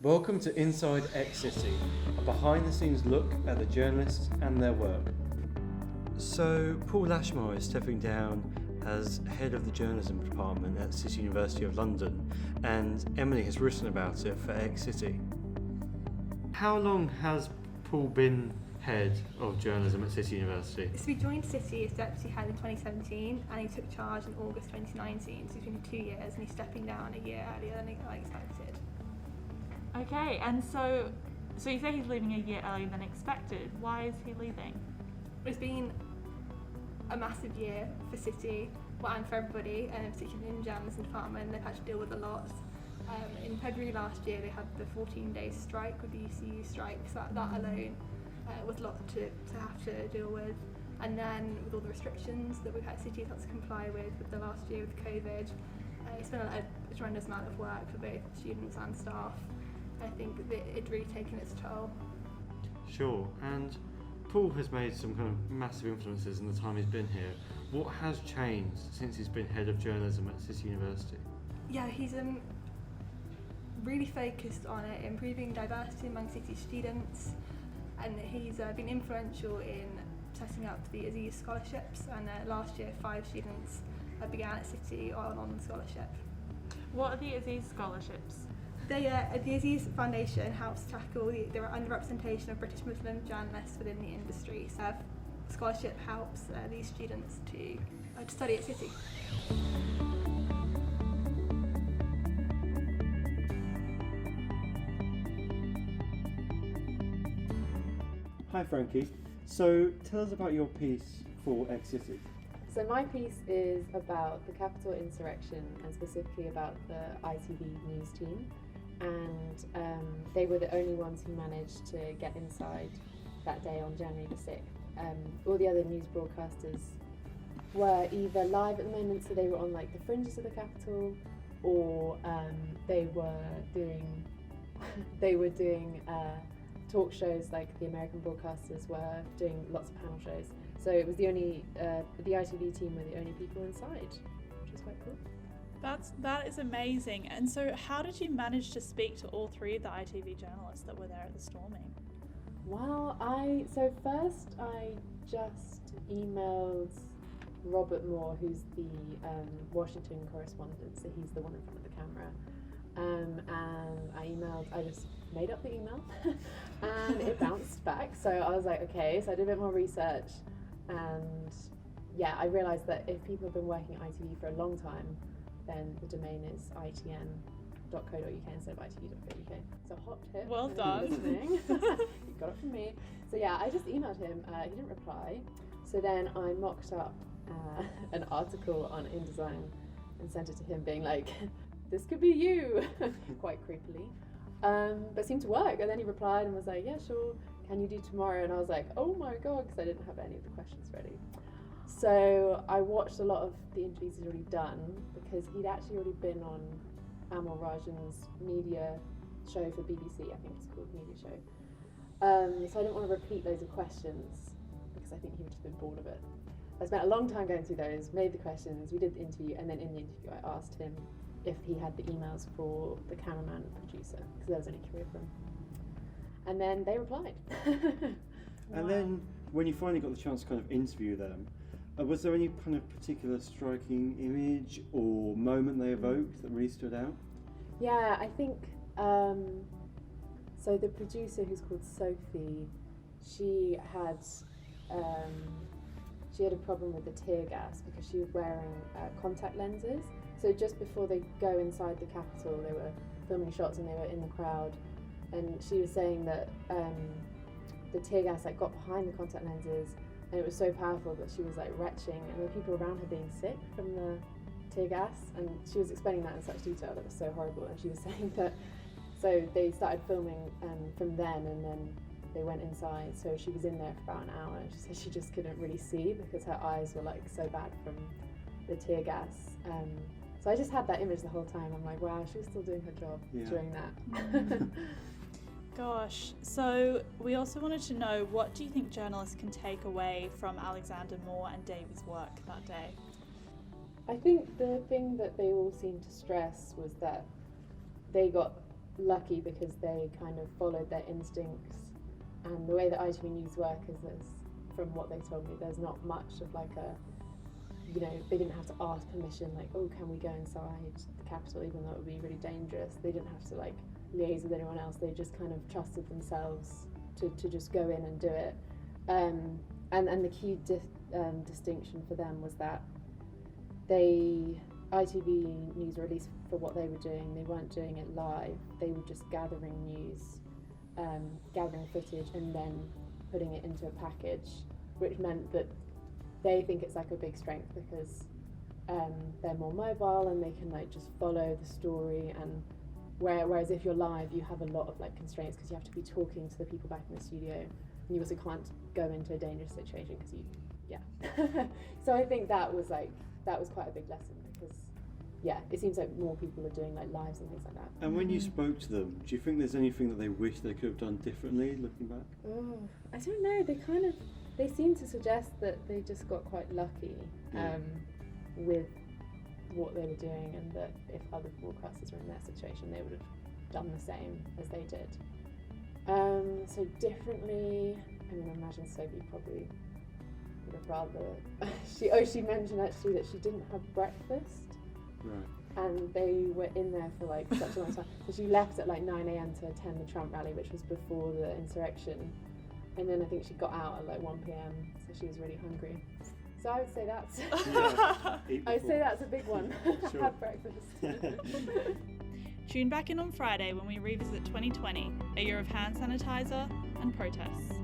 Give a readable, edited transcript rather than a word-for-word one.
Welcome to Inside XCity, a behind-the-scenes look at the journalists and their work. So, Paul Lashmar is stepping down as head of the journalism department at City University of London, and Emily has written about it for XCity. How long has Paul been head of journalism at City University? So we joined City as deputy head in 2017 and he took charge in August 2019, so it's been 2 years and he's stepping down a year earlier than I expected. Okay, and so you say he's leaving a year earlier than expected. Why is he leaving? It's been a massive year for City, and for everybody, and particularly in the journalism department. They've had to deal with a lot. In February last year they had the 14-day strike with the UCU strike, so that alone was a lot to have to deal with. And then with all the restrictions that we've had, City has had to comply with the last year with COVID, it's been a tremendous amount of work for both students and staff. I think that it's really taken its toll. Sure, and Paul has made some kind of massive influences in the time he's been here. What has changed since he's been head of journalism at City University? Yeah, he's really focused on improving diversity among City students, and he's been influential in setting up the Aziz scholarships, and last year 5 students began at City on the scholarship. What are the Aziz scholarships? The Aziz Foundation helps tackle the underrepresentation of British Muslim journalists within the industry. So scholarship helps these students to study at City. Hi Frankie, so tell us about your piece for XCity. So my piece is about the Capitol insurrection and specifically about the ITV news team, and they were the only ones who managed to get inside that day on January the 6th. All the other news broadcasters were either live at the moment, so they were on like the fringes of the Capitol, or they were doing talk shows like the American broadcasters were doing lots of panel shows. So it was the ITV team were the only people inside, which is quite cool. That is amazing. And so how did you manage to speak to all 3 of the ITV journalists that were there at the storming? Well, first I just emailed Robert Moore, who's the Washington correspondent, so he's the one in front of the camera. And I just made up the email and it bounced back. So I was like, okay, so I did a bit more research, and yeah, I realised that if people have been working at ITV for a long time, then the domain is itn.co.uk instead of itv.co.uk. So hot tip. Well done. You got it from me. So yeah, I just emailed him. He didn't reply. So then I mocked up an article on InDesign and sent it to him, being like, "This could be you," quite creepily. But it seemed to work. And then he replied and was like, "Yeah, sure. Can you do tomorrow?" And I was like, "Oh my god," because I didn't have any of the questions ready. So I watched a lot of the interviews he'd already done, because he'd actually already been on Amal Rajan's media show for BBC, I think it's called Media Show. So I didn't want to repeat loads of questions, because I think he would have been bored of it. I spent a long time going through those, made the questions, we did the interview, and then in the interview I asked him if he had the emails for the cameraman and producer, because there was only 3 of them. And then they replied. And then when you finally got the chance to kind of interview them, was there any kind of particular striking image or moment they evoked that really stood out? Yeah, I think, so the producer, who's called Sophie, she had a problem with the tear gas because she was wearing contact lenses. So just before they go inside the Capitol, they were filming shots and they were in the crowd, and she was saying that the tear gas got behind the contact lenses, and it was so powerful that she was retching, and there were people around her being sick from the tear gas, and she was explaining that in such detail that was so horrible. And she was saying that so they started filming from then, and then they went inside, so she was in there for about an hour, and she said she just couldn't really see because her eyes were so bad from the tear gas. So I just had that image the whole time. I'm like, wow, she was still doing her job during that. Gosh, so we also wanted to know, what do you think journalists can take away from Alexander Moore and Davy's work that day? I think the thing that they all seemed to stress was that they got lucky because they kind of followed their instincts, and the way that ITV News work is from what they told me, there's not much of like a, you know, they didn't have to ask permission, like, oh, can we go inside the Capitol, even though it would be really dangerous. They didn't have to like liaise with anyone else. They just kind of trusted themselves to just go in and do it. And the key distinction for them was that ITV News, or at least for what they were doing, they weren't doing it live. They were just gathering news, gathering footage, and then putting it into a package, which meant that they think it's like a big strength because they're more mobile and they can like just follow the story. And whereas if you're live, you have a lot of like constraints because you have to be talking to the people back in the studio, and you also can't go into a dangerous situation because so I think that was quite a big lesson, because it seems like more people are doing like lives and things like that. And when you spoke to them, do you think there's anything that they wish they could have done differently looking back? Oh, I don't know. They seem to suggest that they just got quite lucky with what they were doing, and that if other broadcasters were in their situation, they would have done the same as they did. So differently, I mean, I imagine Sophie probably would have rather. She mentioned actually that she didn't have breakfast. Right. And they were in there for like such a long time. So she left at like 9 a.m. to attend the Trump rally, which was before the insurrection. And then I think she got out at like 1 p.m. So she was really hungry. So I would say that's that's a big one. Sure. Have breakfast. Tune back in on Friday when we revisit 2020, a year of hand sanitizer and protests.